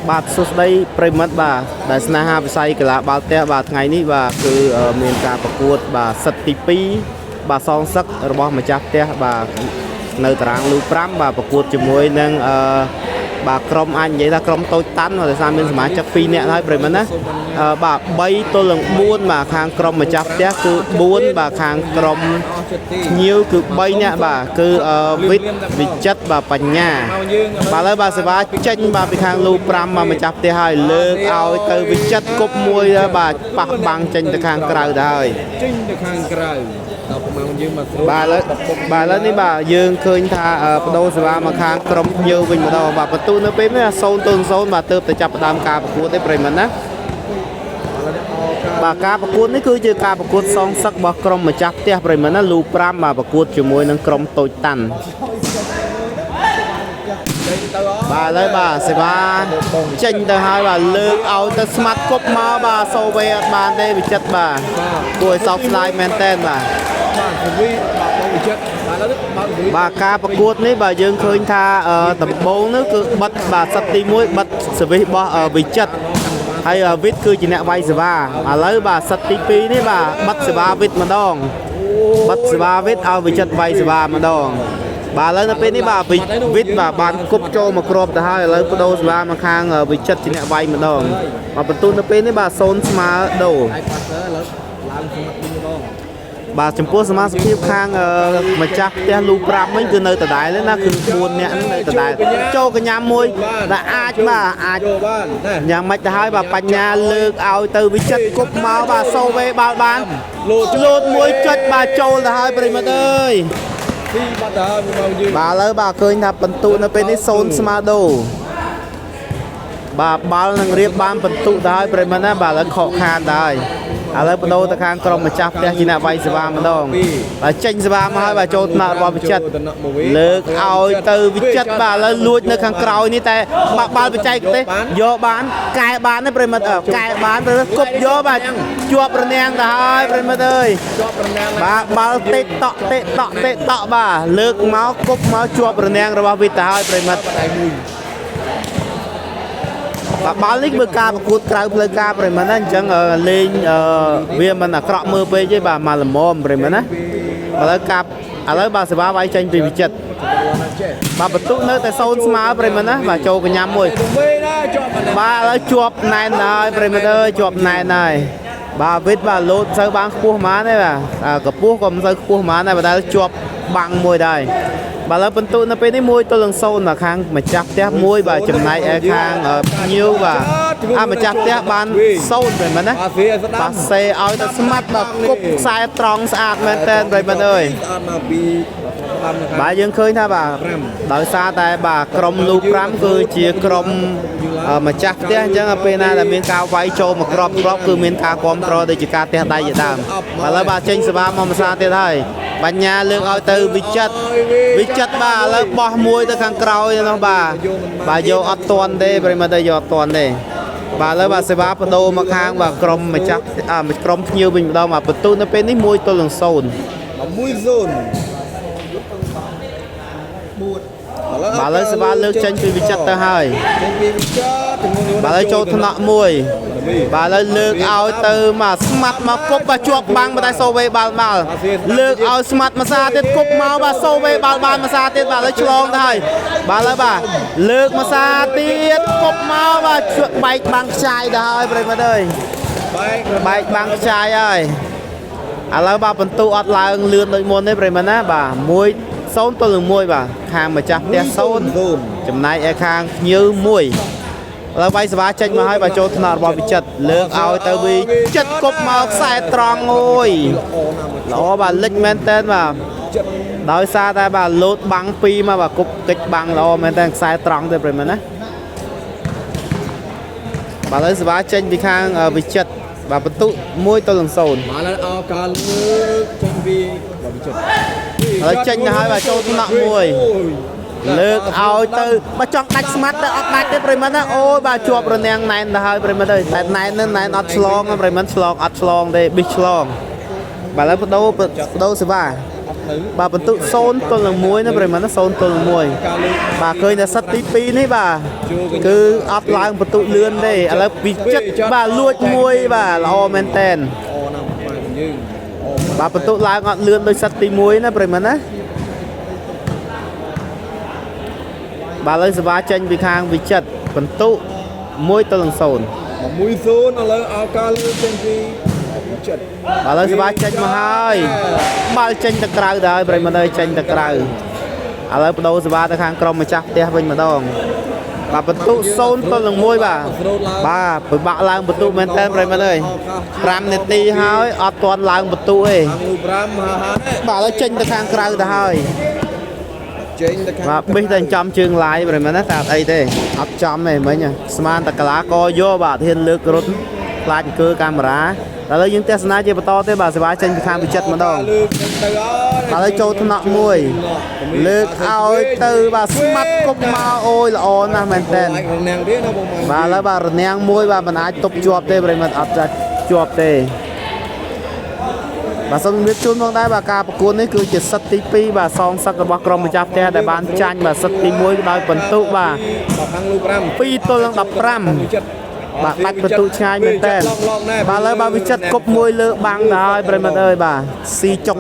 បាទសួស្តីប្រិមិត្តបាទដែលស្នេហាវិស័យកីឡាបាល់ទះបាទថ្ងៃនេះបាទគឺមានការប្រកួតបាទសិតទី2បាទសងសឹករបស់ម្ចាស់ផ្ទះបាទនៅតារាងលូ5បាទប្រកួតជាមួយនឹងបាទក្រុមអាចនិយាយថាក្រុមតូចតាន់ដោយសារមានសមាជិក2នាក់ហើយប្រិមិត្តណាបាទ3ទល់នឹង4បាទខាងក្រុមម្ចាស់ផ្ទះគឺ4បាទខាងក្រុមភ្ញៀវគឺ3នាក់បាទគឺវិចិត្របាទបញ្ញាបាទឥឡូវបាទសេវាចេញបាទពីខាងលូ5មកម្ចាស់ផ្ទះហើយលើកឲ្យទៅវិចិត្រគប់មួយបាទប៉ះបាំងចេញទៅខាងក្រៅទៅហើយចេញទៅខាងក្រៅដល់ប្រមាណយើងមកបាទឥឡូវនេះបាទយើងឃើញថាបដូរសេវាមកខាងក្រុមភ្ញៀវវិញម្ដងបាទបន្ទូនៅពេលនេះ0-0បាទទើបតែចាប់ផ្ដើមការប្រកួតទេប្រិមត្តណាបាទការប្រកួតនេះគឺជាការប្រកួតសងសឹករបស់ក្រុមម្ចាស់ផ្ទះប្រិមត្តណាលូ5បាទប្រកួតជាមួយនឹងក្រុមតូចតាន់បាទឥឡូវបាទសេវាចេញទៅហើយបាទលើកឲ្យទៅស្មាត់គប់មកបាទសូវេអត់បានទេវិចិត្របាទគួរឲ្យសោកស្ដាយមែនតើបាទបាទការប្រកួតនេះបាទយើងឃើញថាដំបូងនោះគឺបិទបាទសិតទី1បិទសវិសរបស់វិចិត្រហើយវិតគឺជាអ្នកវាយសេវាឥឡូវបាទសិតទី2នេះបាទបិទសេវាវិតម្ដងបិទសេវាវិតឲ្យវិចិត្រវាយសេវាម្ដងបាទឥឡូវនៅពេលនេះបាទវិតបាទបានគប់ចូលមកគ្របទៅហើយឥឡូវបដូរសេវាមកខាងវិចិត្រជាអ្នកវាយម្ដងបាទបន្ទូនៅពេលនេះបាទ0ស្មើដូរបាទចំពោះសមាជិកខាងម្ចាស់ផ្ទះលូ5វិញគឺនៅដដែលណាគឺ4នាក់នៅដដែលចូលកញ្ញាមួយដែលអាចយ៉ាងម៉េចទៅហើយបាទបញ្ញាលើកឲ្យទៅវិចិត្រគប់មកបាទសូវេបាល់បានលោតមួយចុចបាទចូលទៅហើយប្រិមិត្តអើយបាទឥឡូវបាទឃើញថាបន្ទូនៅពេលនេះ0ស្មើដូរបាទបាល់នឹងរៀបបានបន្ទុទៅហើយប្រិមិត្តណាបាទឥឡូវខកខានដែរឥឡូវបដូរទៅខាងក្រុមម្ចាស់ផ្ទះជាអ្នកវាយសេវាម្ដងបាទចេញសេវាមកហើយបាទចូលថ្នាក់របស់វិចិត្រលើកឲ្យទៅវិចិត្របាទឥឡូវលួចនៅខាងក្រោយនេះតែបាល់បច្ចេកទេសយកបានកែបានទេប្រិមិត្តកែបានទៅគប់យកបាទជាប់រនាំងទៅហើយប្រិមិត្តអើយជាប់រនាំងបាទបាល់តេតក់បាទលើកមកគប់មកជាប់រនាំងរបស់វិទ្យាហើយប្រិមិត្តបាទបាល់នេះមើលការប្រកួតក្រៅផ្លូវការប្រិមិត្តណាអញ្ចឹងលេងវាមិនអាក្រក់មើលពេកទេបាទមកល្មមប្រិមិត្តណាឥឡូវបាទសេវាវាយចេញពីវិចិត្របាទបន្ទុកនៅតែ0ស្មើប្រិមិត្តណាបាទចូលកញ្ញាមួយបាទឥឡូវជាប់ណែនហើយប្រិមិត្តអើយជាប់ណែនហើយបាទវិទ្បាទលោតទៅបានខ្ពស់ហ្មងទេបាទកម្ពស់ក៏មិនសូវខ្ពស់ហ្មងដែរបើតែជាប់បាំងមួយដែរបាទឥឡូវបន្ទូនៅពេលនេះ1-0បាទខាងម្ចាស់ផ្ទះ1បាទចំណែកឯខាងភ្ញៀវបាទម្ចាស់ផ្ទះបាន0ប្រិមិត្តណាបាទសេឲ្យទៅស្មាត់ដល់គប់ខ្សែត្រង់ស្អាតមែនតើប្រិមិត្តអើយបាទយើងឃើញថាបាទដោយសារតែបាទក្រុមលូ5គឺជាក្រុមម្ចាស់ផ្ទះអញ្ចឹងពេលណាដែលមានការវាយចូលមកក្របគឺមានការគ្រប់គ្រងដូចជាការទះដៃជាដើមឥឡូវបាទចេញសេវាមកភាសាទៀតហើយបញ្ញាលើកឲ្យទៅវិចិត្របាទឥឡូវបោះមួយទៅខាងក្រោយនោះបាទយកអត់ទាន់ទេប្រិមត្តយកអត់ទាន់ទេបាទឥឡូវបាទសេវាបដូរមកខាងបាទក្រុមម្ចាស់ក្រុមភ្ញៀវវិញម្ដងបាទបន្ទូនៅពេលនេះ1-0 បាទឥឡូវសេវាលើកចេញពីវិចិត្រទៅហើយបាទឥឡូវចូលថ្នាក់មួយបាទឥឡូវលើកឲ្យទៅមកស្មាត់មកគប់បាទជាប់បាំងតែសូវេបាល់លើកឲ្យស្មាត់មួយសាទៀតគប់មកបាទសូវេបាល់បានមួយសាទៀតបាទឥឡូវឆ្លងទៅហើយបាទឥឡូវបាទលើកមួយសាទៀតគប់មកបាទបែកបាំងខ្ចាយទៅហើយប្រិមត្តអើយបែកបាំងខ្ចាយហើយឥឡូវបាទបន្ទូអត់ឡើងលឿនដូចមុនទេប្រិមត្តណាបាទ1-0 បាទខាងម្ចាស់ផ្ទះ0ចំណែកឯខាងភ្ញៀវ1ឥឡូវវាយសេវាចេញមកហើយបាទចូលថ្នាក់របស់វិចិត្រលើកឲ្យទៅវិចិត្រគប់មកខ្សែត្រង់អូយល្អបាទលិចមែនតើបាទដោយសារតែបាទលោតបាំង2មកបាទគប់កិច្ចបាំងល្អមែនតើខ្សែត្រង់ទេប្រិមត្តណាបាទឥឡូវសេវាចេញពីខាងវិចិត្របាទបន្ទុក1-0បាទឥឡូវអោការលើកចេញពីវិចិត្រហើយចេញទៅហើយបាទចូលថ្នាក់មួយលើកឲ្យទៅបើចង់ដាច់ស្មាត់ទៅអត់ដាច់ទេប្រិមិត្តណាអូយបាទជាប់រនាំងណែនទៅហើយប្រិមិត្តអើយតែណែននឹងណែនអត់ឆ្លងប្រិមិត្តឆ្លងអត់ឆ្លងទេប៊ីសឆ្លងបាទឥឡូវបដូរសេវា បាទបន្ទុ0ទល់នឹង1ណាប្រិមត្តណា0ទល់នឹង1បាទឃើញតែសិតទី2នេះបាទគឺអត់ឡើងបន្ទុលឿនទេឥឡូវពីចិត្តបាទលួចមួយបាទល្អមែនតែន អូណាស់បងយើង បាទបន្ទុឡើងអត់លឿនដោយសិតទី1ណាប្រិមត្តណាបាទឥឡូវសេវាចេញពីខាងវិចិត្របន្ទុ1ទល់នឹង0 1-0ឥឡូវឲ្យការលើចេញពីចិត្ត បាទឥឡូវសេវាចេញមកហើយបាល់ចេញទៅក្រៅទៅហើយប្រិមត្តអើយចេញទៅក្រៅឥឡូវបដូរសេវាទៅខាងក្រុមម្ចាស់ផ្ទះវិញម្ដងបាទបន្ទុ0ទល់នឹង1បាទបាទពិបាកឡើងបន្ទុមែនតើប្រិមត្តអើយ5នាទីហើយអត់ទាន់ឡើងបន្ទុទេ ខាងលូ5ហាហានេះ បាទឥឡូវចេញទៅខាងក្រៅទៅហើយ ចេញទៅខាង បាទបេះតែចំជើងឡាយប្រិមត្តណាតែអត់អីទេអត់ចំទេមិញស្មានតែកលាកយកបាទហ៊ានលើករត់ខ្លាចអង្គើកាមេរ៉ាឥឡូវយើងទស្សនាជាបន្តទេបាទសេវាចេញពីខាងវិចិត្រម្ដង លើចេញទៅហើយ បាទឥឡូវចូលថ្នាក់មួយលើកឲ្យទៅបាទស្មាត់គប់មកអូយល្អណាស់មែនតើ អាចរនាំងទៀតណាបង បាទឥឡូវបាទរនាំងមួយបាទមិនអាចទប់ជាប់ទេប្រិមត្តអត់ចាច់ជាប់ទេបាទសូមជម្រាបជូនផងដែរបាទការប្រកួតនេះគឺជាសិតទី2បាទសងសឹករបស់ក្រុមម្ចាស់ផ្ទះដែលបានចាញ់បាទសិតទី1ដោយបន្ទុបាទ ខាងលូ5 2ទល់នឹង15 ចិត្ត បាទបាច់បន្ទុឆ្ងាយមែនតើបាទឥឡូវបាទវិចិត្រគប់មួយលើបាំងទៅហើយប្រិមត្តអើយបាទស៊ីចុង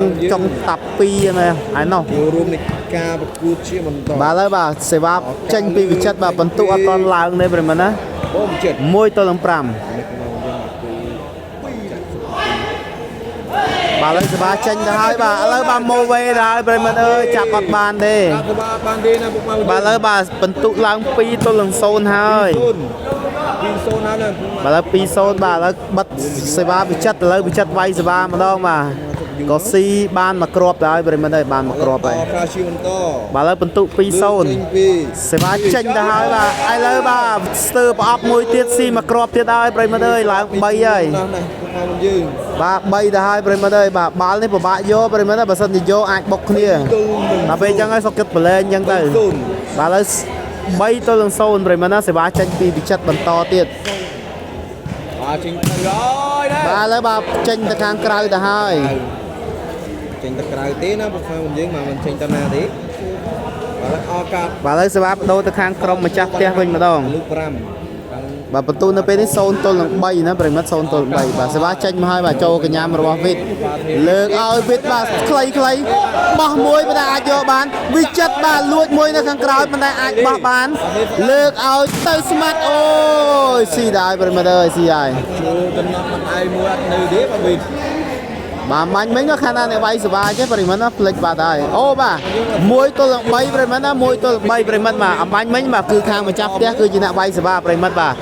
តាប់2ណាហើយនោះ ចូលរួមនៃការប្រកួតជាបន្ត បាទឥឡូវបាទសេវាចេញពីវិចិត្របាទបន្ទុអត់តន់ឡើងទេប្រិមត្តណា បងចិត្ត 1ទល់នឹង5បាទឥឡូវសេវាចេញទៅហើយបាទឥឡូវបាទម៉ូវេទៅហើយប្រិមត្តអើយចាប់អត់បានទេ តាមទៅបានទេណាពុកម៉ែ បាទឥឡូវបាទបន្ទុឡើង2ទល់នឹង0ហើយ 2-0ហើយណា បាទឥឡូវ2-0បាទឥឡូវបិទសេវាវិចិត្រឥឡូវវិចិត្រវាយសេវាម្ដងបាទក៏ស៊ីបានមកគ្រាប់ទៅហើយប្រិមត្តអើយបានមកគ្រាប់ហើយ ការឈីបន្ត បាទឥឡូវបន្ទុ2-0 ពី សេវាចេញទៅហើយបាទឥឡូវបាទស្ទើរប្រអប់មួយទៀតស៊ីមកគ្រាប់ទៀតហើយប្រិមត្តអើយឡើង3ហើយ ណាស់ណាពុកម៉ែយើង បាទ3ទៅហើយប្រិមត្តអើយបាទបាល់នេះពិបាកយកប្រិមត្តបើសិនជាយកអាចបុកគ្នាដល់ពេលអញ្ចឹងហើយសុកគិតប្រឡែងអញ្ចឹងទៅបាទឥឡូវ3ទល់នឹង0ប្រិមត្តណាសេវាចេញពីវិចិត្របន្តទៀត បាទចេញទៅហើយណា បាទឥឡូវបាទចេញទៅខាងក្រៅទៅហើយ ចេញទៅក្រៅទេណាពុកម៉ែយើងមិនចេញទៅណាទេបាទអកាស បាទឥឡូវសេវាបដូរទៅខាងក្រុមម្ចាស់ផ្ទះវិញម្ដង លូ5 បាទបន្ទូនៅពេលនេះ0ទល់នឹង3ណាប្រិមិត្ត0ទល់3បាទសេវាចេញមកហើយបាទចូលកញ្ញាមរបស់វិតលើកឲ្យវិតបាទខ្លីបោះមួយមិនអាចយកបានវិចិត្របាទលួចមួយនៅខាងក្រោយមិនអាចបោះបានលើកឲ្យទៅស្មាត់អូយស៊ីដែរប្រិមិត្តអើយស៊ីហើយ ចូលដំណប់មិនឯងមួយអត់នៅទេបាទវិត បាទមាញ់មិញក៏ខាងណាអ្នកវាយសេវាចេះប្រិមិត្តណាផ្លិចបាត់ហើយអូបាទ1ទល់នឹង3ប្រិមិត្តណា1ទល់3ប្រិមិត្តបាទអំបញ្ញមិញបាទគឺខាងម្ចាស់ផ្ទះគឺជាអ្នកវាយសេវាប្រិមិត្តបាទ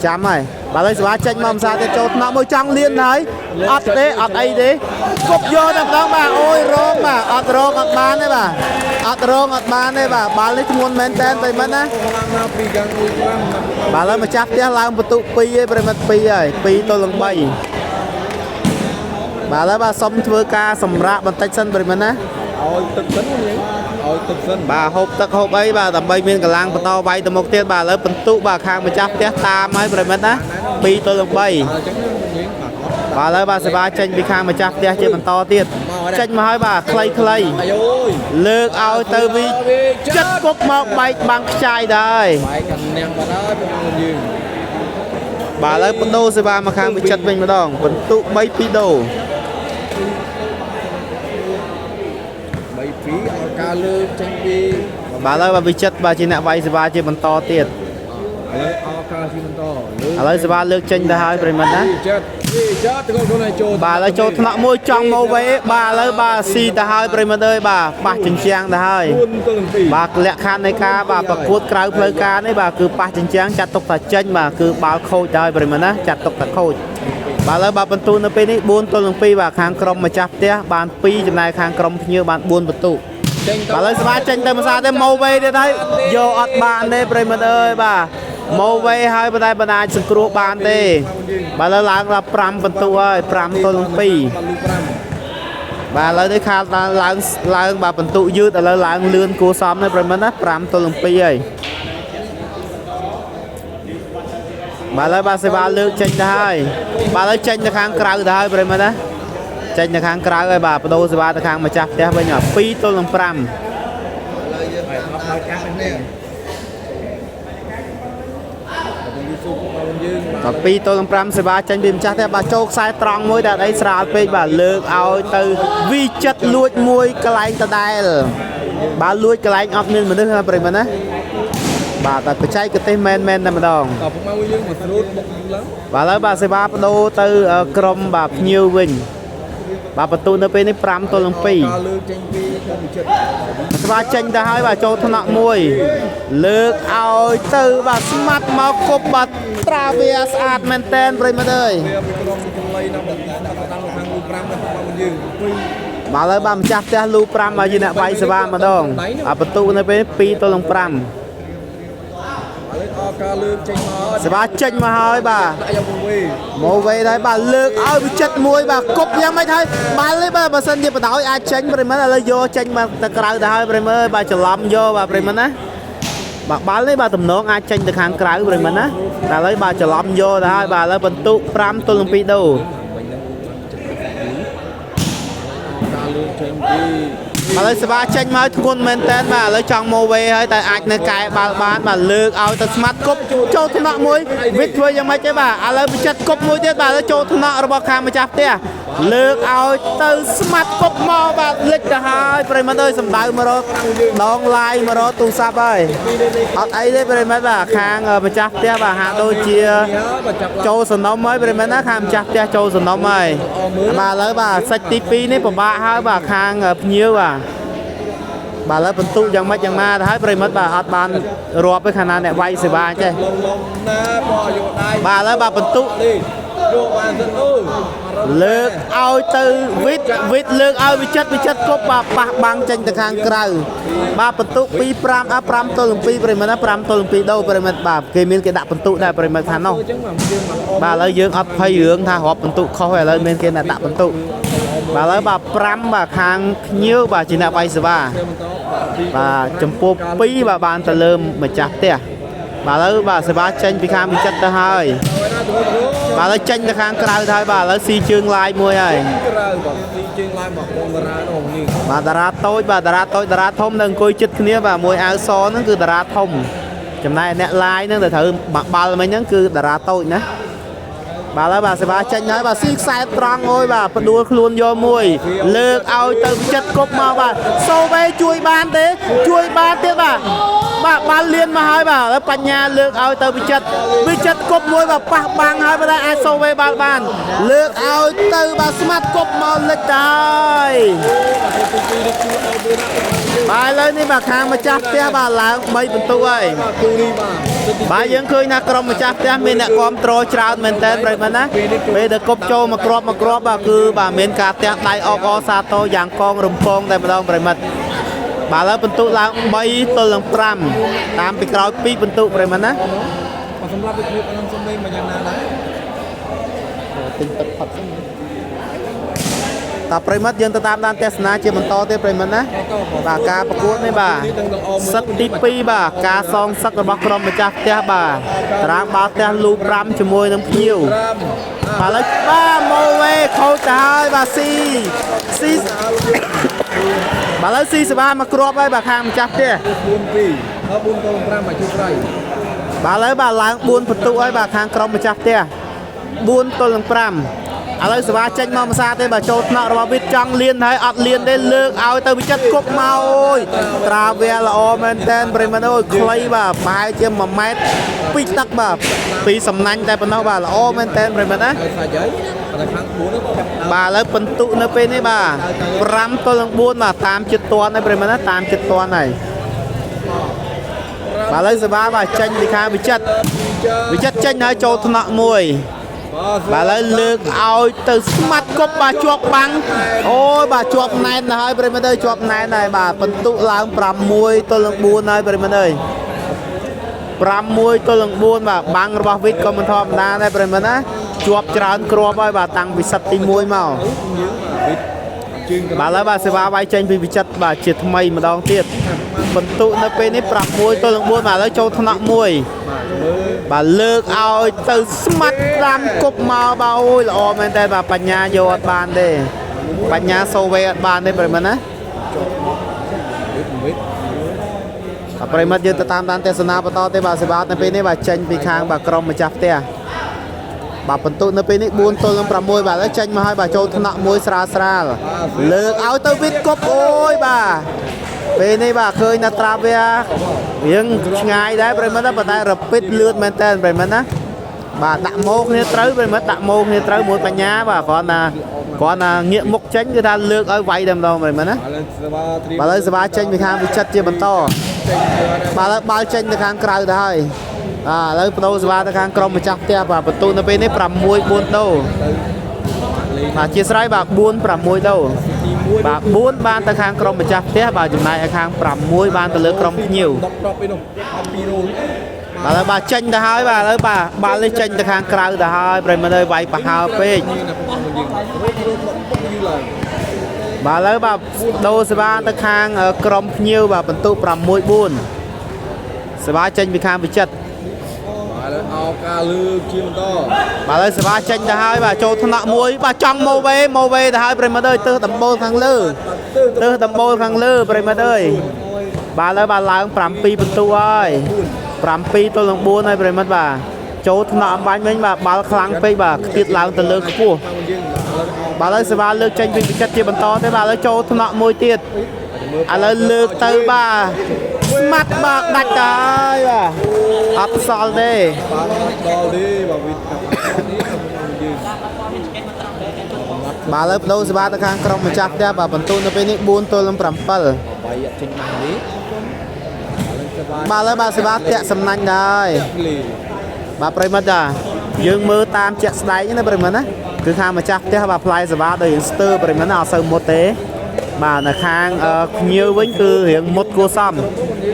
ចាំហើយបាទហើយសេវាចេញមកភាសាទៀតចូលថ្នាក់មួយចង់លៀនហើយអត់ទេអត់អីទេគប់យកតែម្ដងបាទអូយរងបាទអត់រងអត់បានទេបាទអត់រងអត់បានទេបាទបាល់នេះធ្ងន់មែនតើប្រិមិត្តណា ឡើងមកពីខាងលូ5 បាទហើយម្ចាស់ផ្ទះឡើងបន្ទុក2ឯងប្រិមិត្ត2ហើយ2ទល់នឹង3បាទហើយបាទសុំធ្វើការសម្រាកបន្តិចសិនប្រិមិត្តណា ឲ្យទឹកសិនវិញឲ្យទឹកសិន បាទហូបទឹកហូបអីបាទដើម្បីមានកម្លាំងបន្តវាយទៅមុខទៀតបាទឥឡូវបន្ទុកបាទខាងម្ចាស់ផ្ទះតាមហើយប្រិមិត្តណា2ទល់នឹង3 អញ្ចឹងយើងបាទអត់ បាទឥឡូវបាទសេវាចេញពីខាងម្ចាស់ផ្ទះជាបន្តទៀតចេញមកហើយបាទខ្លី អាយអូយ លើកឲ្យទៅវិចិត្តគប់មកបែកបាំងខ្ចាយដែរ បែកកណ្ណាំងបាត់ហើយពុកយើង បាទឥឡូវបដូរសេវាមកខាងវិចិត្រវិញម្ដងបន្ទុក3ពីដូរ 3-2ឲ្យការលើកចេញពី បាទឥឡូវបាទវិចិត្របាទជាអ្នកវាយសេវាជាបន្តទៀត ឥឡូវឲ្យការឈីបន្ត ឥឡូវសេវាលើកចេញទៅហើយប្រិមិត្តណា ចិត្តទៅខ្លួនឲ្យចូល បាទឥឡូវចូលថ្នាក់មួយចង់មកវេបាទឥឡូវបាទស៊ីទៅហើយប្រិមិត្តអើយបាទប៉ះជញ្ជាំងទៅហើយ 4 ទល់នឹង2 បាទលក្ខខណ្ឌនៃការបាទប្រកួតក្រៅផ្លូវការនេះបាទគឺប៉ះជញ្ជាំងចាត់ទុកថាចេញបាទគឺបាល់ខូចទៅហើយប្រិមិត្តណាចាត់ទុកថាខូចបាទឥឡូវបាទបន្ទូនៅពេលនេះ4ទល់នឹង2បាទខាងក្រុមម្ចាស់ផ្ទះបាន2ចំណែកខាងក្រុមភ្ញៀវបាន4បន្ទុក ចេញទៅ បាទឥឡូវស្វាចេញទៅភាសាទេម៉ូវេទៀតហើយយកអត់បានទេប្រិមិត្តអើយបាទម៉ូវេហើយប៉ុន្តែមិនអាចសង្គ្រោះបានទេបាទឥឡូវឡើងដល់5បន្ទុកហើយ5ទល់នឹង2 បាទឥឡូវនេះខាតឡើងបាទបន្ទុកយឺតឥឡូវឡើងលឿនគួរសមណាប្រិមិត្តណា5ទល់នឹង2ហើយបាទឥឡូវបាទសេវាលើកចេញទៅហើយបាទឥឡូវចេញទៅខាងក្រៅទៅហើយប្រិមិត្តណា ចេញទៅខាងក្រៅហើយបាទបដូរសេវាទៅខាងម្ចាស់ផ្ទះវិញ2ទល់នឹង5 ឥឡូវយើងតាមដល់កាប់នេះត2ទល់នឹង5សេវាចេញពីម្ចាស់ផ្ទះបាទចូលខ្សែត្រង់មួយដែលអីស្រាលពេកបាទលើកឲ្យទៅវិចិត្រលួចមួយកន្លែងដដែលបាទលួចកន្លែងអត់មានមនុស្សណាប្រិមត្តណាបាទតែបច្ចេកទេសមែនតែម្ដង ពុកមកយើងមកស្រួតបុកឡើង បាទឥឡូវបាទសេវាបដូរទៅក្រុមបាទភ្ញៀវវិញបាទបន្ទូនៅពេលនេះ5ទល់នឹង2 លើចេញពីធម្មជាតិ សេវាចេញទៅហើយបាទចូលថ្នាក់មួយលើកឲ្យទៅបាទស្មាត់មកគប់បាទត្រាវាស្អាតមែនតែនប្រិមត្តអើយ វាពីក្រុមចម្លៃដល់តាមខាងលូ5ដល់មកយើង បាទឥឡូវបាទម្ចាស់ផ្ទះលូ5មកជាអ្នកបាយសេវាម្ដងបន្ទូនៅពេល2ទល់នឹង5 ឥឡូវអការលើចេញមក សេវាចេញមកហើយបាទ ដាក់យកមកវិញ មកវេដែរបាទលើកឲ្យវិចិត្រមួយបាទគប់យ៉ាងម៉េចហើយបាល់នេះបាទបើសិនជាបដ ாய் អាចចេញប្រិមត្តឥឡូវយកចេញមកទៅក្រៅទៅហើយប្រិមត្តអើយបាទច្រឡំយកបាទប្រិមត្តណាបាទបាល់នេះបាទតំណងអាចចេញទៅខាងក្រៅប្រិមត្តណាតែឥឡូវបាទច្រឡំយកទៅហើយបាទឥឡូវបន្ទុក5ទល់នឹង2ដូរ ការលើចេញពី ឥឡូវសេវាចេញមកធ្ងន់មែនតើបាទឥឡូវចង់មកវេហើយតែអាចនៅកែបាល់បានបាទលើកឲ្យទៅស្មាត់គប់ចូលថ្នាក់មួយវិតធ្វើយ៉ាងម៉េចទេបាទឥឡូវបញ្ចិតគប់មួយទៀតបាទឥឡូវចូលថ្នាក់របស់ខាងម្ចាស់ផ្ទះលើកឲ្យទៅស្មាត់គប់មកបាទលិចទៅហើយប្រិមត្តអើយសម្ដៅមករកដងឡាយមករកទូរស័ព្ទហើយអត់អីទេប្រិមត្តបាទខាងម្ចាស់ផ្ទះបាទហាក់ដូចជាចូលសំណុំហើយប្រិមត្តណាខាងម្ចាស់ផ្ទះចូលសំណុំហើយបាទឥឡូវបាទសាច់ទី2នេះពិបាកហើយបាទខាងភ្ញៀវបាទឥឡូវបន្ទុកយ៉ាងម៉េចយ៉ាងណាទៅហើយប្រិមិត្តបាទអត់បានរាប់ទេខាងណាអ្នកវាយសេវាចេះ ណាបោយកដៃ បាទឥឡូវបាទបន្ទុក នេះយកបានសិនអូ លើកឲ្យទៅវិតលើកឲ្យវិចិត្រគប់បាទប៉ះបាំងចេញទៅខាងក្រៅបាទបន្ទុក2 5ទល់នឹង2ប្រិមិត្តណា5ទល់នឹង2ដូរប្រិមិត្តបាទគេមានគេដាក់បន្ទុកដែរប្រិមិត្តខាងនោះ អញ្ចឹងមកយើងមក បាទឥឡូវយើងអត់ភ័យរឿងថារាប់បន្ទុកខុសហើយឥឡូវមានគេដាក់បន្ទុកបាទឥឡូវបាទ5បាទខាងភ្ញៀវបាទជាអ្នកវាយសេវាបាទចំពោះ2បាទបានទៅលើម្ចាស់ផ្ទះបាទឥឡូវបាទសេវាចេញពីខាងវិចិត្រទៅហើយបាទឥឡូវចេញទៅខាងក្រៅទៅហើយបាទឥឡូវស៊ីជើងឡាយមួយហើយ ក្រៅបងទីជើងឡើងមកបងតារានោះនេះ បាទតារាតូចបាទតារាតូចតារាធំនៅអង្គុយជិតគ្នាបាទមួយអាវសហ្នឹងគឺតារាធំចំណែកអ្នកឡាយហ្នឹងទៅត្រូវបាល់មិញហ្នឹងគឺតារាតូចណាបាទឥឡូវបាទសេវាចេញហើយបាទស៊ីខ្សែត្រង់អើយបាទផ្ដួលខ្លួនយកមួយលើកឲ្យទៅចិត្តគប់មកបាទសូវេជួយបានទេជួយបានទៀតបាទបាល់លៀនមកហើយបាទឥឡូវបញ្ញាលើកឲ្យទៅវិចិត្រគប់មួយបាទប៉ះបាំងហើយបើតែអាចសូវេបាល់បានលើកឲ្យទៅបាទស្មាត់គប់មកលិចទៅហើយបាទឥឡូវនេះបាទខាងម្ចាស់ផ្ទះបាទឡើង3បន្ទុកហើយ គូនេះបាទ បាទយើងឃើញថាក្រុមម្ចាស់ផ្ទះមានអ្នកគ្រប់គ្រងច្រើនមែនតើប្រិយមិត្តណាពេលទៅគប់ចូលមកគ្រាប់បាទគឺបាទមានការផ្ទះដៃអបអសាទរយ៉ាងកងរំពងតែម្ដងប្រិយមិត្តបាទឥឡូវបន្ទុកឡើង3ទល់នឹង5តាមពីក្រោយ2បន្ទុកប្រិយមិត្តណា សម្រាប់វិទ្យុខ្ញុំសុំលេងមកយ៉ាងណាដែរ ទិញទឹកផឹកតាប្រិមិត្តយើងទៅតាមដានទស្សនាជាបន្តទៀតប្រិមិត្តណាបាទការប្រកួតនេះបាទសិតទី2បាទការសងសឹករបស់ក្រុមម្ចាស់ផ្ទះបាទតារាងបាល់ផ្ទះលូ5ជាមួយនឹងភ្ញៀវបាទឥឡូវបាទម៉ូវេខូចទៅហើយបាទស៊ីបាទឥឡូវស៊ីសេវាមកគ្រាប់ហើយបាទខាងម្ចាស់ផ្ទះ 4-2 4 5មកជួយប្រៃ បាទឥឡូវបាទឡើង4បន្ទុកហើយបាទខាងក្រុមម្ចាស់ផ្ទះ4ទល់នឹង5 ឥឡូវសេវាចេញមកភាសាទេបាទចូលថ្នាក់របស់វិទ្យចង់លៀនហើយអត់លៀនទេលើកឲ្យទៅវិចិត្រគប់មកអូយត្រាវាល្អមែនតែនប្រិមត្តអូយខ្លីបាទប្រហែលជា1ម៉ែត្រពីទឹកបាទពីសំណាញ់តែប៉ុណ្ណោះបាទល្អមែនតែនប្រិមត្តណា ហើយសាច់ហើយតែខាង4នោះ បាទឥឡូវបន្ទុកនៅពេលនេះបាទ5ទល់នឹង4បាទតាមចិត្តតន់ហើយប្រិមត្តណាតាមចិត្តតន់ហើយបាទឥឡូវសេវាបាទចេញពីខាងវិចិត្រចេញហើយចូលថ្នាក់មួយ បាទឥឡូវលើកឲ្យទៅស្មាត់គប់បាទជាប់បាំងអូយបាទជាប់ណែនទៅហើយប្រិមត្តអើយជាប់ណែនហើយបាទបន្ទុកឡើង6ទល់នឹង4ហើយប្រិមត្តអើយ6ទល់នឹង4បាទបាំងរបស់វិទ្យក៏មិនធម្មតាដែរប្រិមត្តណាជាប់ច្រើនគ្រាប់ហើយបាទតាំងពីសិតទី1មកបាទឥឡូវបាទសេវាវាយចេញពីវិចិត្របាទជាថ្មីម្ដងទៀតបន្ទុកនៅពេលនេះ6ទល់នឹង4បាទឥឡូវចូលថ្នាក់1 បាទលើកឲ្យទៅស្មាត់តាមគប់មកបាទអូយល្អមែនតើបាទបញ្ញាយកអត់បានទេ បញ្ញាសូវេអត់បានទេប្រិមិត្តណាប្រិមិត្តយើងទៅតាមដានទេសនាបន្តទេបាទសេវានៅពេលនេះបាទចេញពីខាងបាទក្រុមម្ចាស់ផ្ទះបាទបន្ទុកនៅពេលនេះ4ទល់នឹង6បាទឥឡូវចេញមកហើយបាទចូលថ្នាក់មួយស្រាលស្រាលលើកឲ្យទៅវិតគប់អូយបាទពេលនេះបាទឃើញថាត្រាវារៀងឆ្ងាយដែរប្រិមិត្តណាប៉ុន្តែរពិតលឿនមែនតើប្រិមិត្តណាបាទដាក់ម៉ូគ្នាត្រូវប្រិមិត្តដាក់ម៉ូគ្នាត្រូវមួយបញ្ញាបាទគ្រាន់តែងាកមុខចេញគឺថាលើកឲ្យវាយតែម្ដងប្រិមិត្តណាបាទឥឡូវសេវាចេញពីខាងវិចិត្រជាបន្តបាទឥឡូវបាល់ចេញទៅខាងក្រៅទៅហើយឥឡូវបដូរសេវាទៅខាងក្រុមម្ចាស់ផ្ទះបាទបន្ទុកនៅពេលនេះ6-4 ដូបាទជាស្រ័យបាទ4-6 ដូបាទ4បានទៅខាងក្រុមម្ចាស់ផ្ទះបាទចំណែកឲ្យខាង6បានទៅលើក្រុមភ្ញៀវបាទឥឡូវបាទចេញទៅហើយបាទឥឡូវបាទបាល់នេះចេញទៅខាងក្រៅទៅហើយប្រិមត្តអើយវាយប្រហើរពេកបាទឥឡូវបាទដូរសេវាទៅខាងក្រុមភ្ញៀវបាទបន្ទុក6-4សេវាចេញពីខាងវិចិត្របាទឥឡូវអោការលើកជាបន្តបាទឥឡូវសេវាចេញទៅហើយបាទចូលថ្នាក់មួយបាទចង់ម៉ូវេទៅហើយប្រិមត្តអើយទើសដំបូលខាងលើប្រិមត្តអើយបាទឥឡូវបាទឡើង7បន្ទុកហើយ7ទល់នឹង4ហើយប្រិមត្តបាទចូលថ្នាក់អំបញ្ញវិញបាទបាល់ខ្លាំងពេកបាទខ្ទៀតឡើងទៅលើខ្ពស់បាទឥឡូវសេវាលើកចេញពីវិចិត្រជាបន្តទេបាទឥឡូវចូលថ្នាក់មួយទៀតឥឡូវលើកទៅបាទស្មាត់បាទដាច់ទៅហើយបាទអត់សល់ទេបាទអត់សល់ទេបាទវិទ្យាបាទឥឡូវបដូរសេវាទៅខាងក្រុមម្ចាស់ផ្ទះបាទបន្ទូនៅពេលនេះ4ទល់នឹង7បាយចេញបាស់នេះបាទឥឡូវបាទសេវាតាក់សំណាញ់ដែរបាទប្រិមត្តចាយើងមើលតាមជាក់ស្ដែងណាប្រិមត្តណាគឺខាងម្ចាស់ផ្ទះបាទផ្លាយសេវាដោយរៀងស្ទើរប្រិមត្តណាអត់សូវមុតទេបាទនៅខាងភ្ញៀវវិញគឺរៀងមុតគួរសម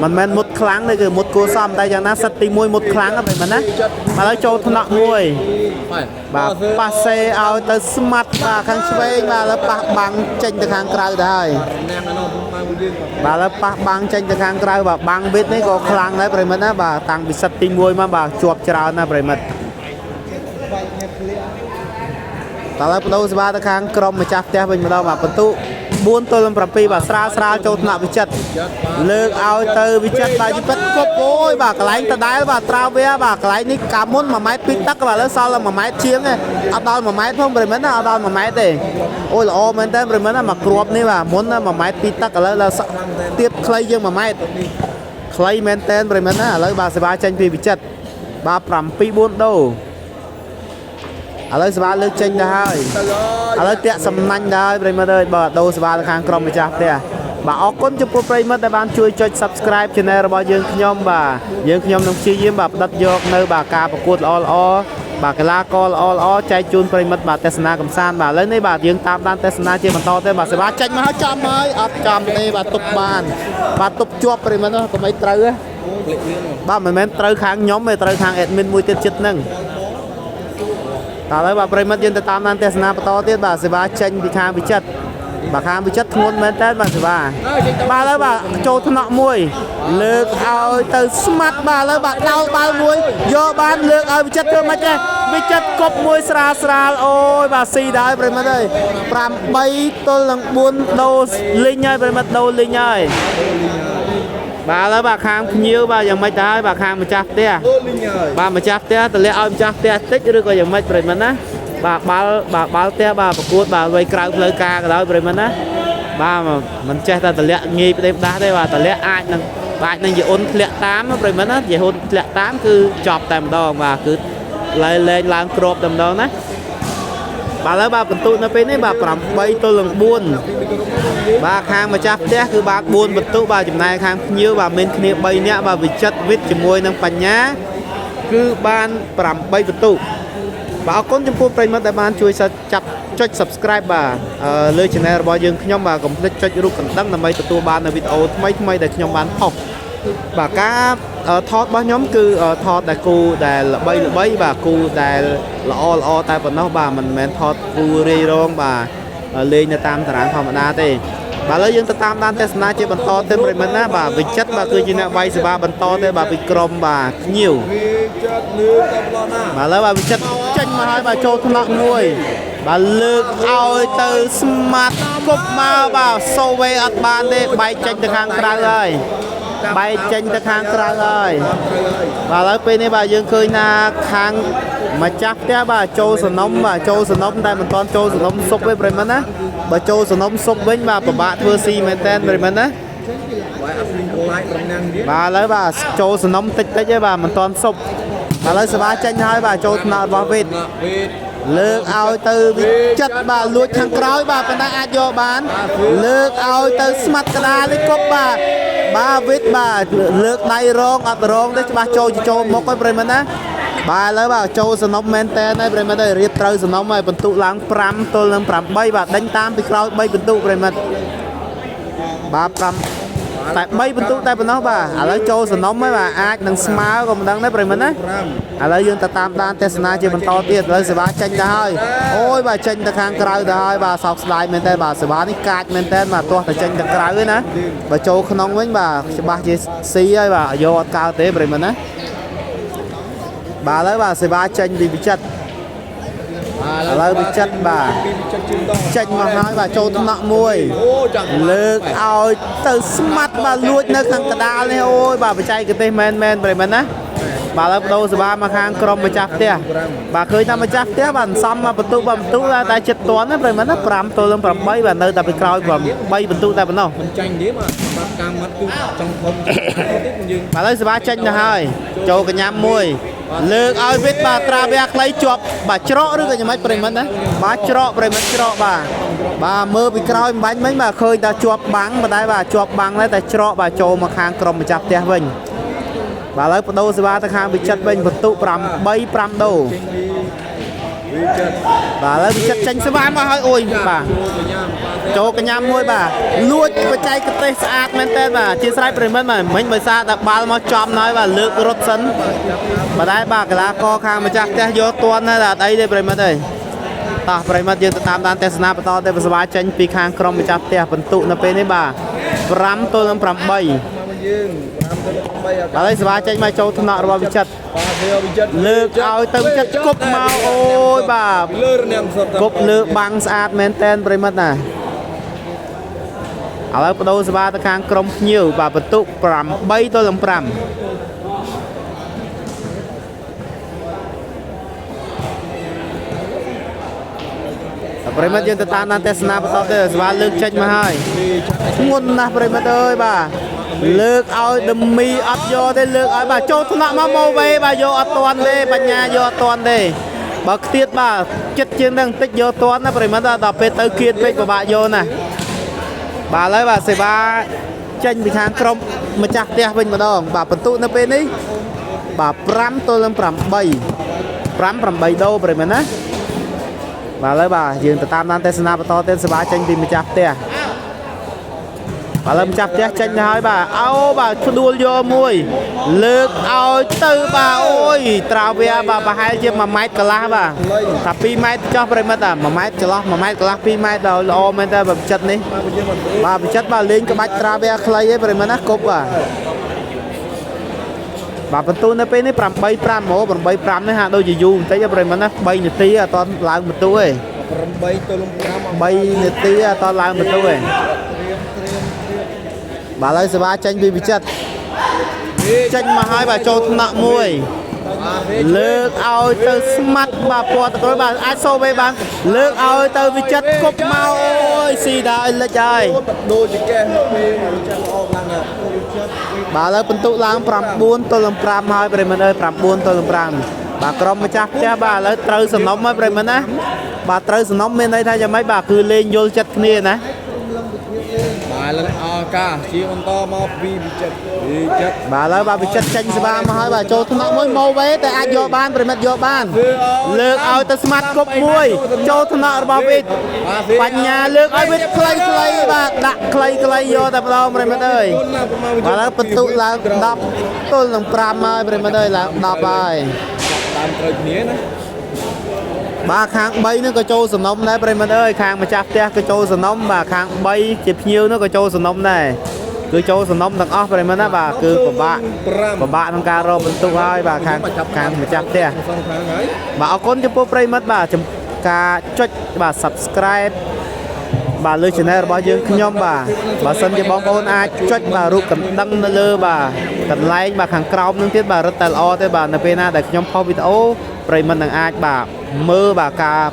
មិនមែនមុតខ្លាំងទេគឺមុតគួរសមតែយ៉ាងណាសិតទី1មុតខ្លាំងណាប្រិមត្តណាបាទឥឡូវចូលថ្នាក់មួយបាទប៉ាសេឲ្យទៅស្មាត់បាទខាងឆ្វេងបាទឥឡូវប៉ះបាំងចេញទៅខាងក្រៅទៅហើយបាទឥឡូវប៉ះបាំងចេញទៅខាងក្រៅបាទបាំងវិតនេះក៏ខ្លាំងដែរប្រិមត្តណាបាទតាំងពីសិតទី1មកបាទជាប់ច្រើនណាប្រិមត្តតើឥឡូវបដូរសេវាទៅខាងក្រុមម្ចាស់ផ្ទះវិញម្ដងបាទបន្ទុ4ទល់នឹង7បាទស្រាលចូលថ្នាក់វិចិត្រលើកឲ្យទៅវិចិត្របាទជីពិតគប់អូយបាទកន្លែងដដែលបាទត្រាវវាបាទកន្លែងនេះកាលមុន1ម៉ែត្រពីទឹកបាទឥឡូវសល់តែ1ម៉ែត្រជាងទេអត់ដល់1ម៉ែត្រផងប្រិមិត្តណាអត់ដល់1ម៉ែត្រទេអូយល្អមែនតើប្រិមិត្តណាមកគ្រាប់នេះបាទមុន1ម៉ែត្រពីទឹកឥឡូវដល់ទៀតខ្លីជាង1ម៉ែត្រខ្លីមែនតើប្រិមិត្តណាឥឡូវបាទសេវាចេញពីវិចិត្របាទ7-4 ដូឥឡូវសេវាលើកចេញទៅហើយឥឡូវតាក់សំណាញ់ដែរប្រិមិត្តអើយបាទដូរសេវាទៅខាងក្រុមម្ចាស់ផ្ទះបាទអរគុណចំពោះប្រិមិត្តដែលបានជួយចុច Subscribe Channel របស់យើងខ្ញុំបាទយើងខ្ញុំនឹងព្យាយាមបាទផ្ដិតយកនៅបាទការប្រកួតល្អបាទកីឡាករល្អចែកជូនប្រិមិត្តបាទទស្សនាកំសាន្តបាទឥឡូវនេះបាទយើងតាមដានទស្សនាជាបន្តទេបាទសេវាចេញមកហើយចំហើយអត់ចំទេបាទទប់បានបាទទប់ជាប់ប្រិមិត្តកុំឲ្យត្រូវបាទមិនមែនត្រូវខាងខ្ញុំទេត្រូវខាង admin មួយទៀតចិត្តហ្នឹងតើឥឡូវបាទប្រិមិត្តយើងទៅតាមដានទស្សនាបន្តទៀតបាទសេវាចេញពីខាងវិចិត្របាទខាងវិចិត្រធ្ងន់មែនតើបាទសេវាបាទឥឡូវបាទចូលថ្នាក់មួយលើកឲ្យទៅស្មាត់បាទឥឡូវបាទដោលបាល់មួយយកបានលើកឲ្យវិចិត្រធ្វើមិនចេះវិចិត្រគប់មួយស្រាលអូយបាទស៊ីដែរប្រិមិត្តអើយ8ទល់នឹង4ដូលីងហើយប្រិមិត្តដូលីងហើយបាទឥឡូវបាទខាងភ្ញៀវបាទយ៉ាងម៉េចទៅហើយបាទខាងម្ចាស់ផ្ទះបាទម្ចាស់ផ្ទះតម្លាក់ឲ្យម្ចាស់ផ្ទះតិចឬក៏យ៉ាងម៉េចប្រិមិត្តណាបាទបាល់ផ្ទះបាទប្រកួតបាទវ័យក្រៅផ្លូវការក៏ដោយប្រិមិត្តណាបាទមិនចេះតែតម្លាក់ងាយផ្ដេសផ្ដាស់ទេបាទតម្លាក់អាចនឹងជាអ៊ុនធ្លាក់តាមប្រិមិត្តណាជាហ៊ុនធ្លាក់តាមគឺចប់តែម្ដងបាទគឺលែងឡើងគ្របតែម្ដងណាបាទឥឡូវបាទបន្ទុកនៅពេលនេះបាទ8ទល់នឹង4បាទខាងម្ចាស់ផ្ទះគឺបាទ4បន្ទុកបាទចំណែកខាងភ្ញៀវបាទមានគ្នា3នាក់បាទវិចិត្រវិទ្យជាមួយនឹងបញ្ញាគឺបាន8បន្ទុកបាទអរគុណចំពោះប្រិយមិត្តដែលបានជួយចាប់ចុច Subscribe បាទលើ Channel របស់យើងខ្ញុំបាទកុំភ្លេចចុចរូបកណ្ដឹងដើម្បីទទួលបាននូវវីដេអូថ្មីដែលខ្ញុំបានផុសបាទការថតរបស់ខ្ញុំគឺថតតែគូដែលល្បីបាទគូដែលល្អតែប៉ុណ្ណោះបាទមិនមែនថតគូរាយរងបាទលេងនៅតាមតារាងធម្មតាទេបាទឥឡូវយើងទៅតាមដានទស្សនាជាបន្តទៅប្រិមិត្តណាបាទវិចិត្របាទគឺជាអ្នកវាយសេវាបន្តទៅបាទពីក្រុមបាទភ្ញៀវបាទឥឡូវបាទវិចិត្រចេញមកហើយបាទចូលថ្នាក់មួយ bà lược ao từ smart cúp mau vào sâu về ở bàn đi bay tranh từ hàng trăng ơi bay tranh từ hàng trăng ơi và lấy bên này bà dương khơi na hàng mà chắc thế bà châu sườn nóng đây mình toàn châu sườn nóng súp với bề á bà châu sườn nóng súp với bà bạn thưa si mình tên bề á bà lấy bà châu sườn nóng tích đấy chứ bà mình toàn súp bà lấy ba tranh hai bà châu nào bảo vịt lược ao từ chất bà lùi thằng cõi bà bên đây ai vô bán lược ao từ smart đa lấy cúp bà vịt bà lược này rong ở rong đấy bà châu một cái bề á bà lấy bà châu sân nông men tên này bề đây riết trâu sân nông này bận tụ láng pram tôi láng pram bay bà đánh tam bị cõi bay bận tụ bề bà pram tại bay bận tụ tại bên đó bà lấy châu sân nông mấy bà ai đang smart còn đang đấy bề á lấy dương ta tam đan tesna chỉ bằng to tiệt lấy sẽ bà tranh ra hơi ôi bà tranh ta khang cõi ra hơi bà sọc slide men tên bà sẽ bà đi cạch men tên mà tua ta tranh ta cõi nữa bà châu không nông với bà sẽ bà chỉ xí ấy bà vô cao tế bề á bà lấy bà sẽ ba tranh vì bị chất lấy bị chất bà tranh mà hai bà châu nọ môi lược ao từ smart bà luốt nơi khang đa này ôi bà phải chạy cái tên men bề á bà lấy đâu sẽ ba mà khang crom mà chặt tia bà khơi ta mà chặt tia bà xong mà bật tu ra tại chật toán á bề á pram tôi lên pram bay bà nơi ta bị còi và bay bật tu ta bên đâu bà lấy sẽ ba tranh là hai châu cái nhám môi lược ao biết bà tra bạc lấy chọp bà chọ rồi cái mấy bề á bà chọ bề bà mơ bị còi bánh mấy bà khơi ta chọp bắn mà đây bà chọp bắn lấy ta chọ bà châu mà khang crom mà chặt tia mình bà lấy đâu sẽ ba ta khang bị chất bên vật tụ pram đâu bà lấy bị chất tranh sẽ ba mà hơi ôi bà cho cái nhám môi bà luôn bà chạy cái tay sạch men tên bà chia sẻ bề mà mình mới xa đặt ba mà chom nói bà lược rốt sân bà đây bà cái lá co khang mà chắc thế vô tuần hay là đây đây bề đây ta bề dương tam đan tesna bà to đây bà sẽ ba tranh pi khang crom mà chắc thế vật tụ nó bên đấy bà pram tôi làm pram bay bà lấy ba tranh mai châu thằng nọ rồi bị chặt lược ao từ chặt cúp mau ôi bà cúp lược bằng sạch men tên bề nè ở đây đâu sẽ ba ta khang crom nhiều bà bật tụ pram bay tôi làm pram bề mặt dương ta tan nan tesna bắt đầu từ ba lược tranh mà hai nguồn na bề mặt ơi bà lược ao đầm mi ấp vô đây lược ao bà châu thằng nọ mau về bà vô toàn đây bà nhà vô toàn đây bà tiết bà chất chiến đang tích vô toàn nó bề mặt ta đọc về tới kia về của bà vô nè bà lấy bà sẽ ba tranh bị khang crom mà chặt tia bên mà đâu bà bật tụ nó bên ấy bà pram tôi lên pram bay đâu bề mặt á bà lấy bà dương ta tam nan tesna bắt đầu tên sẽ ba tranh bị mà chặt tia bà lâm chặt tia tranh hai bà ao bà đua vô môi lược ao từ bà ôi trào về bà hai chiếc mà máy cả lá bà tập pi máy cho bề mặt à mà máy cả lá pi máy đầu lo men ta bà chất ní bà bị chất bà lên cái máy trào về clay ấy bề mặt nát cục à bà phân tu nó bên này pram bay pram này ha đôi gì du thấy bề mặt nát bay nhật tí à toàn làm một tu ấy bay nhật tí à toàn làm một tu ấy bà lấy sẽ ba tranh bị chặt tranh mà hai bà châu nặng môi lược ao từ smart bà po tới bà ai sâu về bà lược ao từ bị chặt cúp mau ôi xì đại là trời bà lấy phân tụ lang pram buôn tôi làm pram hai bề mình ơi pram buôn tôi làm pram bà crom mà chắc chứ bà lấy trâu sầm nóng mấy bề mình á bà trâu sầm nóng bên đây thay cho mấy bà cứ lên vô chặt kia nè bà lên ca chỉ con to mau bị chặt bà lấy bà bị chặt tranh sẽ ba mà hai bà cho thằng nọ mới mau về tại ai vô ban bề mặt vô ban lược ao từ smart cúp muôi cho thằng nọ bảo vịt bánh nhà lược ao vịt clay bà đặt clay vô tập đâu bề mặt ơi bà lấy phân tụ là đập tôi làm pram ơi bề mặt ơi là đập bài ba khang bay nó có trâu sầm nông này bề mặt ơi khang mà chặt tia cái trâu sầm nông bà khang bay chụp nhiều nó có trâu sầm nông này cứ trâu sầm nông thằng off bề mặt đó bà cứ của bạn thằng caro bên tu hai bà khang mà chặt tia bà ở con chụp bề mặt bà ការចុចបាទ subscribe បាទលើ channel របស់យើងខ្ញុំបាទបើសិនជាបងប្អូនអាចចុចបាទរូបកណ្ដឹងនៅលើបាទកន្លែងបាទខាងក្រោមនឹងទៀតបាទរឹតតែល្អទេបាទនៅពេលណាដែលខ្ញុំផុសវីដេអូប្រិយមិត្តនឹងអាចបាទមើលបាទការ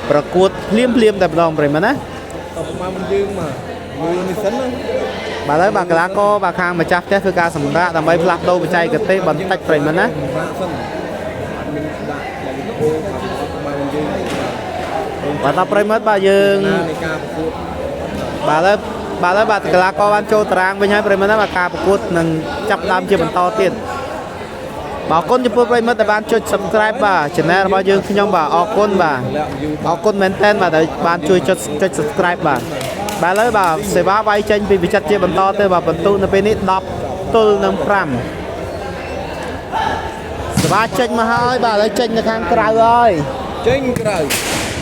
ប្រកួតភ្លាមតែម្ដងប្រិយមិត្តណា តបមកមិនយើងមកមួយនេះសិនណា បាទហើយបាទកីឡាករបាទខាងម្ចាស់ផ្ទះធ្វើការសម្រាកដើម្បីផ្លាស់ប្ដូរបច្ចេកទេសបន្តិចប្រិយមិត្តណា សិនអត់មានដាក់ឡើងវីដេអូមកមិនយើង បាទដល់ប្រិយមិត្តបាទយើង នៃការប្រកួត បាទហើយបាទកីឡាករបានចូលតារាងវិញហើយប្រិយមិត្តណាបាទការប្រកួតនឹងចាប់ដើមជាបន្តទៀតបាទអរគុណចំពោះប្រិយមិត្តដែលបានចុច subscribe បាទ channel របស់យើងខ្ញុំបាទអរគុណបាទអរគុណមែនតើបាទដែលបានជួយចុច subscribe បាទបាទឥឡូវបាទសេវាវាយចេញពីវិចិត្រជាបន្តទៅបាទបន្ទុកនៅពេលនេះ10ទល់នឹង5សេវាចេញមកហើយបាទឥឡូវចេញទៅខាងក្រៅហើយ ចេញក្រៅ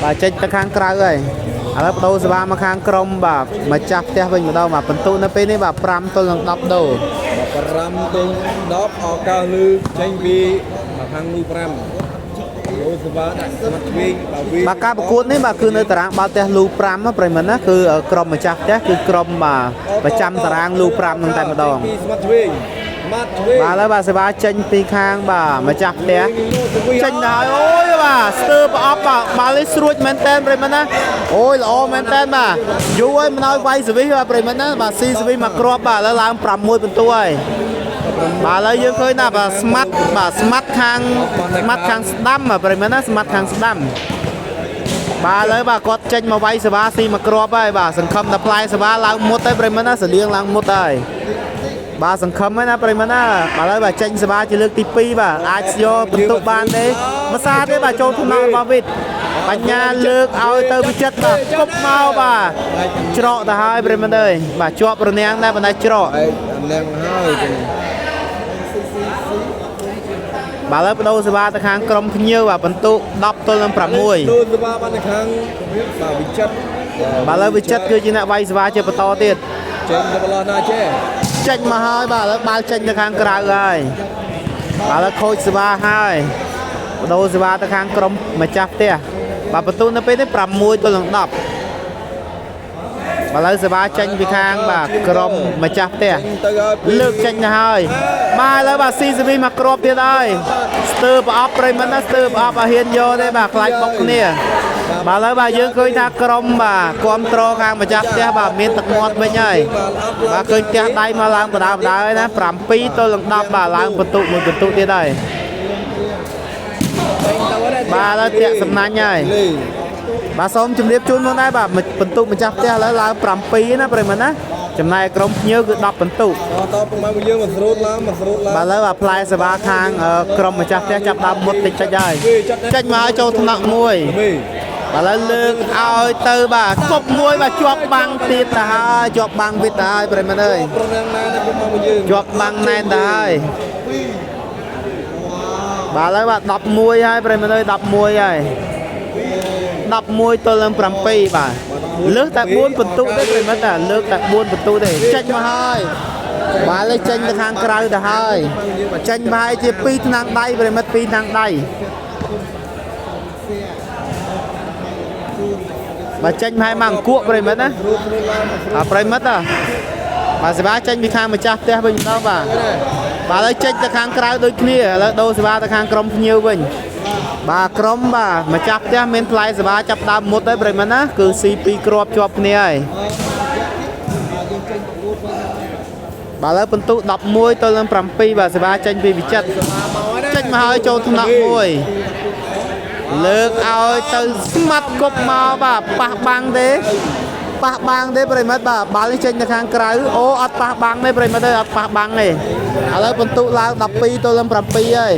បាទចេញទៅខាងក្រៅហើយឥឡូវបដូរសេវាមកខាងក្រុមបាទម្ចាស់ផ្ទះវិញម្ដងបាទបន្ទុកនៅពេលនេះបាទ5ទល់នឹង10ដូរ 5ទល់10ឱកាសលឺចេញពីខាងលឺ5លោសវ៉ាដាក់ស្មាត់វិញបាទ បាទការប្រកួតនេះបាទគឺនៅតារាងបាល់ទះលូ5ប្រិយមិត្តណាគឺក្រុមម្ចាស់ផ្ទះគឺក្រុមបាទប្រចាំតារាងលូ5នឹងតែម្ដង ពីស្មាត់វិញបាទឥឡូវបាទសេវាចេញពីខាងបាទម្ចាស់ផ្ទះចេញទៅហើយអូយបាទស្ទើរប្រអប់បាទបាល់នេះស្រួចមែនតើប្រិយមិត្តណាអូយល្អមែនតើបាទយូរហើយមិនឲ្យវាយសវិសបាទប្រិយមិត្តណាបាទស៊ីសវិសមកគ្រាប់បាទឥឡូវឡើង6បន្ទូហើយបាទឥឡូវយើងឃើញណាបាទស្មាត់ខាងស្ដាំបាទប្រិយមិត្តណាស្មាត់ខាងស្ដាំបាទឥឡូវបាទគាត់ចេញមកវាយសេវាស៊ីមកគ្រាប់ហើយបាទសង្ឃឹមតែផ្លែសេវាឡើងមុតហើយប្រិយមិត្តណាសលៀងឡើងមុតហើយបាទសង្ឃឹមហ្នឹងណាប្រិយមិត្តណាបាទឥឡូវបាទចេញសេវាជាលើកទី2បាទអាចយកបន្ទុកបានទេមិនសាទេបាទចូលថ្នាក់របស់វិទ្យបញ្ញាលើកឲ្យទៅវិចិត្របាទគប់មកបាទច្រកទៅហើយប្រិយមិត្តអើយបាទជាប់រនាំងដែរបណ្ដេចច្រក ហើយនាងហើយ បាទឥឡូវបដូរសេវាទៅខាងក្រុមភ្ញៀវបាទបន្ទុក10ទល់នឹង6 ដូរសេវាបាននៅខាងបាទវិចិត្រ បាទឥឡូវវិចិត្រគឺជាអ្នកវាយសេវាជាបន្តទៀត ចេញទៅបឡោះណាចេះ ចេញមកហើយបាទឥឡូវបាល់ចេញទៅខាងក្រៅហើយបាទឥឡូវខូចសេវាហើយបដូរសេវាទៅខាងក្រុមម្ចាស់ផ្ទះបាទបន្ទុកនៅពេលនេះ6ទល់នឹង10បាទឥឡូវសេវាចេញពីខាងបាទក្រុមម្ចាស់ផ្ទះ ទៅហើយ លើកចេញទៅហើយបាទឥឡូវបាទស៊ីសវីមកគ្រាប់ទៀតហើយស្ទើរប្រអប់ប្រិយមិត្តណាស្ទើរប្រអប់ឲ្យហ៊ានយកទេបាទខ្លាចបុកគ្នាបាទឥឡូវបាទយើងឃើញថាក្រុមបាទគ្រប់ត្រខាងម្ចាស់ផ្ទះបាទមានទឹកមាត់វិញហើយបាទឃើញផ្ទះដៃមកឡើងបដាហើយណា7ទល់នឹង10បាទឡើងបន្ទុកមួយបន្ទុកទៀតហើយបាទឥឡូវតាក់សំណាញ់ហើយបាទសូមជម្រាបជូនមកដែរបាទបន្ទុកម្ចាស់ផ្ទះឥឡូវឡើង7ណាប្រិយមិត្តណាចំណែកក្រុមភ្ញៀវគឺ10បន្ទុក តប្រហែលយើងមកស្រូតឡើង បាទឥឡូវបាទផ្លែសេវាខាងក្រុមម្ចាស់ផ្ទះចាប់ដើមមុតតិចហើយចេញមកឲ្យចូលថ្នាក់មួយបាទឥឡូវលើកឲ្យទៅបាទគប់មួយបាទជាប់បាំងទៀតទៅហើយជាប់បាំងវិតទៅហើយប្រិយមិត្តអើយ ប្រណាំងណាទៅមកយើង ជាប់បាំងណែនទៅហើយបាទឥឡូវបាទ11ហើយប្រិយមិត្តអើយ11ហើយ11ទល់នឹង7បាទលើសតែ4បន្ទុកទេប្រិយមិត្តតាលើកតែ4បន្ទុកទេចេញមកហើយបាទលើចេញទៅខាងក្រៅទៅហើយចេញប្រហែលជា2ថ្នាំងដៃប្រិយមិត្ត2ថ្នាំងដៃបាទចេញប្រហែលមកអង្គក់ប្រិយមិត្តណាបាទប្រិយមិត្តតាបាទសេវាចេញពីខាងម្ចាស់ផ្ទះវិញម្ដងបាទបាទឥឡូវចេញទៅខាងក្រៅដូចគ្នាឥឡូវដូរសេវាទៅខាងក្រុមភ្ញៀវវិញបាទក្រុមបាទម្ចាស់ផ្ទះមានផ្លែសេវាចាប់ដើមមុតហើយប្រិយមិត្តណាគឺស៊ី2គ្រាប់ជាប់គ្នាហើយបាទឥឡូវបន្ទុក11ទល់នឹង7បាទសេវាចេញពីវិចិត្រចេញមកហើយចូលថ្នាក់មួយលើកឲ្យទៅស្មាត់គប់មកបាទប៉ះបាំងទេប្រិមិត្តបាទបាល់នេះចេញទៅខាងក្រៅអូអត់ប៉ះបាំងទេប្រិមិត្តអើយអត់ប៉ះបាំងទេឥឡូវបន្ទុកឡើង12ទល់នឹង7ហើយ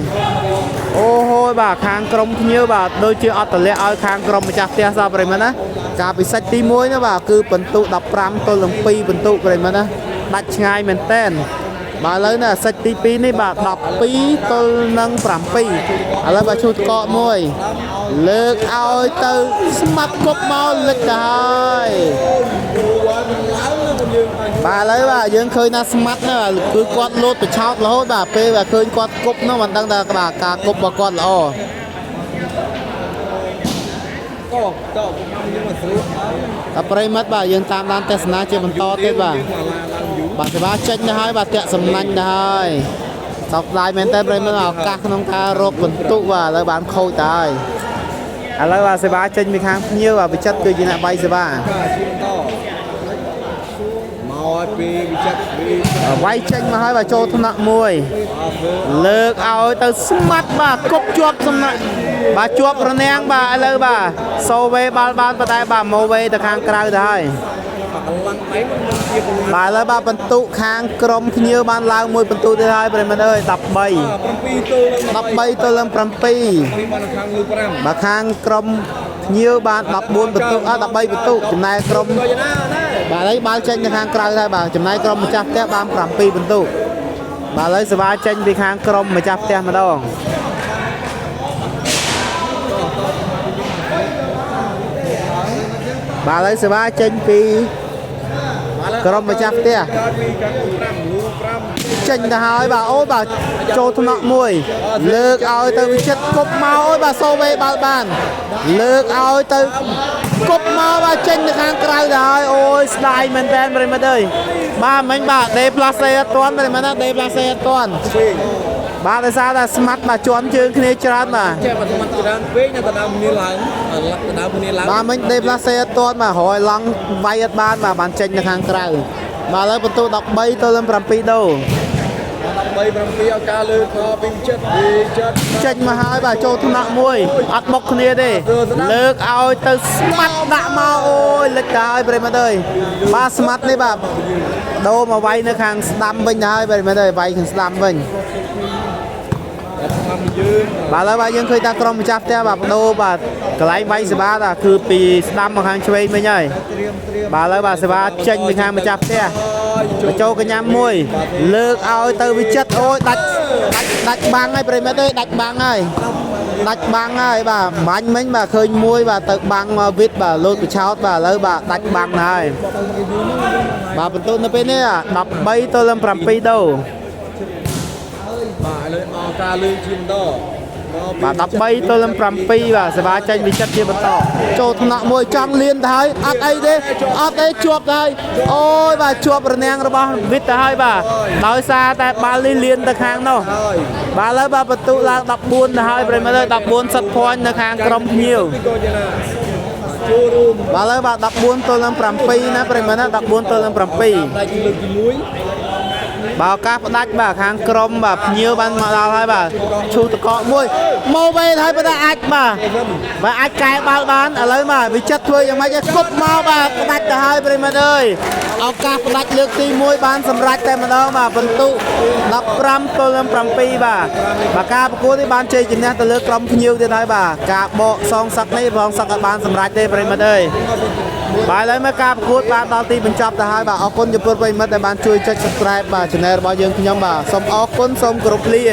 អូហូយបាទខាងក្រុមភ្ញៀវបាទដូចជាអត់តម្លាក់ឲ្យខាងក្រុមម្ចាស់ផ្ទះសោះប្រិមិត្តណាការពិសេសទី1ណាបាទគឺបន្ទុក15ទល់នឹង2បន្ទុកប្រិមិត្តណាដាច់ឆ្ងាយមែនតែនបាទឥឡូវនេះសិចទី2នេះបាទ12ទល់នឹង7ឥឡូវបាទឈូតកកមួយលើកឲ្យទៅស្មាត់គប់មកលិចទៅហើយបាទឥឡូវបាទយើងឃើញថាស្មាត់ណាគឺគាត់លោតប្រឆោតរហូតបាទពេលបាទឃើញគាត់គប់នោះមិនដឹងថាបាទការគប់របស់គាត់ល្អ តខ្ញុំមកស្រួល តែប្រិមិត្តបាទយើងតាមដានទស្សនាជាបន្តទៀតបាទបាទសេវាចេញទៅហើយបាទតាក់សំណាញ់ទៅហើយសោកស្ដាយមែនតើប្រិមិត្តឱកាសក្នុងការរកបន្ទុកបាទឥឡូវបានខូចទៅហើយឥឡូវបាទសេវាចេញពីខាងភ្ញៀវបាទវិចិត្រគឺជាអ្នកបាយសេវា បាទជាបន្តមកឲ្យពីវិចិត្រពី វាយចេញមកហើយបាទចូលថ្នាក់មួយលើកឲ្យទៅស្មាត់បាទគប់ជាប់សំណាក់បាទជាប់រនាំងបាទឥឡូវបាទសូវេបាល់បានប៉ុន្តែបាទម៉ូវេទៅខាងក្រៅទៅហើយ កម្លាំងដៃមិនជាកម្លាំង បាទឥឡូវបាទបន្ទុកខាងក្រុមភ្ញៀវបានឡើងមួយបន្ទុកទៀតហើយប្រិមត្តអើយ13 7 ទល់នឹង 13 ពីបានខាងលើ5 បាទខាងក្រុមភ្ញៀវបាន14បន្ទុក13បន្ទុកចំណែកក្រុម ក៏យ៉ាងណាណា បាទឥឡូវបាល់ចេញទៅខាងក្រៅហើយបាទចំណែកក្រុមម្ចាស់ផ្ទះបាន7បន្ទុកបាទឥឡូវសេវាចេញពីខាងក្រុមម្ចាស់ផ្ទះម្ដងបាទឥឡូវសេវាចេញពីក្រុមម្ចាស់ផ្ទះ កើតពីខាងលើ5លូ5 ចេញទៅហើយបាទអូបាទចូលថ្នាក់មួយលើកឲ្យទៅវិចិត្រគប់មកអូយបាទសូវេបាល់បានលើកឲ្យទៅគប់មកបាទចេញទៅខាងក្រៅទៅហើយអូយស្ដាយមែនតើប្រិមត្តអើយបាទមិញបាទដេផ្លាសេអត់ទាន់ប្រិមត្តណាដេផ្លាសេអត់ទាន់ ពេក បាទដោយសារតែស្មាត់បាទជន់ជើងគ្នាច្រើនបាទ ចេះមកស្មាត់ច្រើនពេកណាតដើមគ្នាឡើងឡើងតដើមគ្នាឡើង បាទមិញដេផ្លាសេអត់ទាន់បាទរយឡង់វាយអត់បានបាទបានចេញទៅខាងក្រៅបាទឥឡូវបន្ទូ13ទល់នឹង7ដូរ 13 7ឲ្យការលើខពីចិត្តពីចិត្ត ចេញមកហើយបាទចូលថ្នាក់មួយអត់បុកគ្នាទេលើកឲ្យទៅស្មាត់ដាក់មកអូយលិចទៅហើយប្រិមត្តអើយបាទស្មាត់នេះបាទដូរមកវាយនៅខាងស្ដាំវិញទៅហើយប្រិមត្តអើយវាយខាងស្ដាំវិញ តាមយើង បាទឥឡូវបាទយើងឃើញថាក្រុមម្ចាស់ផ្ទះបាទបដូរបាទកន្លែងវាយសេវាតាគឺពីស្ដាំមកខាងឆ្វេងវិញហើយបាទឥឡូវបាទសេវាចេញពីខាងម្ចាស់ផ្ទះបញ្ចូលកញ្ញាមួយលើកឲ្យទៅវិចិត្រអូយដាច់បាំងហើយប្រិមត្តអើយដាច់បាំងហើយបាទបាញ់មិញបាទឃើញមួយបាទទៅបាំងមកវិតបាទលោតបឆោតបាទឥឡូវបាទដាច់បាំងហើយបាទបន្ទូនៅពេលនេះ13ទល់នឹង7ដូរ បាទឥឡូវអស់ការលើជាបន្ត បាទ13ទល់នឹង7បាទសេវាចេញវិចិត្រជាបន្តចូលថ្នាក់មួយចង់លៀនទៅហើយអត់អីទេអត់ទេជាប់ទៅហើយអូយបាទជាប់រនាំងរបស់វិតទៅហើយបាទដោយសារតែបាល់នេះលៀនទៅខាងនោះ ហើយ បាទឥឡូវបាទបន្ទុកឡើង14ទៅហើយប្រិមត្តអើយ14សិតភ័ណ្ឌនៅខាងក្រុមភ្ញៀវ ក៏យ៉ាងណាចូលរួម បាទឥឡូវបាទ14ទល់នឹង7ណាប្រិមត្តណា14ទល់នឹង7 ដៃជាលើកទី1 បាទឱកាសផ្ដាច់បាទខាងក្រុមបាទភ្ញៀវបានមកដល់ហើយបាទឈូតកកមួយមកវេទៅហើយប៉ុន្តែអាចបាទអាចកែបាល់បានឥឡូវបាទវិចិត្រធ្វើយ៉ាងម៉េចឲ្យគប់មកបាទផ្ដាច់ទៅហើយប្រិមត្តអើយឱកាសផ្ដាច់លើកទី1បានសម្រេចតែម្ដងបាទបន្ទុក15ទល់នឹង7បាទការប្រកួតនេះបានជ័យជំនះទៅលើក្រុមភ្ញៀវទៀតហើយបាទការបកសងសឹកនេះផងសឹកឲ្យបានសម្រេចទេប្រិមត្តអើយបាទឥឡូវមកការប្រកួតបានដល់ទីបញ្ចប់ទៅហើយបាទអរគុណចំពោះប្រិមត្តដែលបានជួយចុច Subscribe បាទ Channel របស់យើងខ្ញុំបាទសូមអរគុណសូមគោរពលា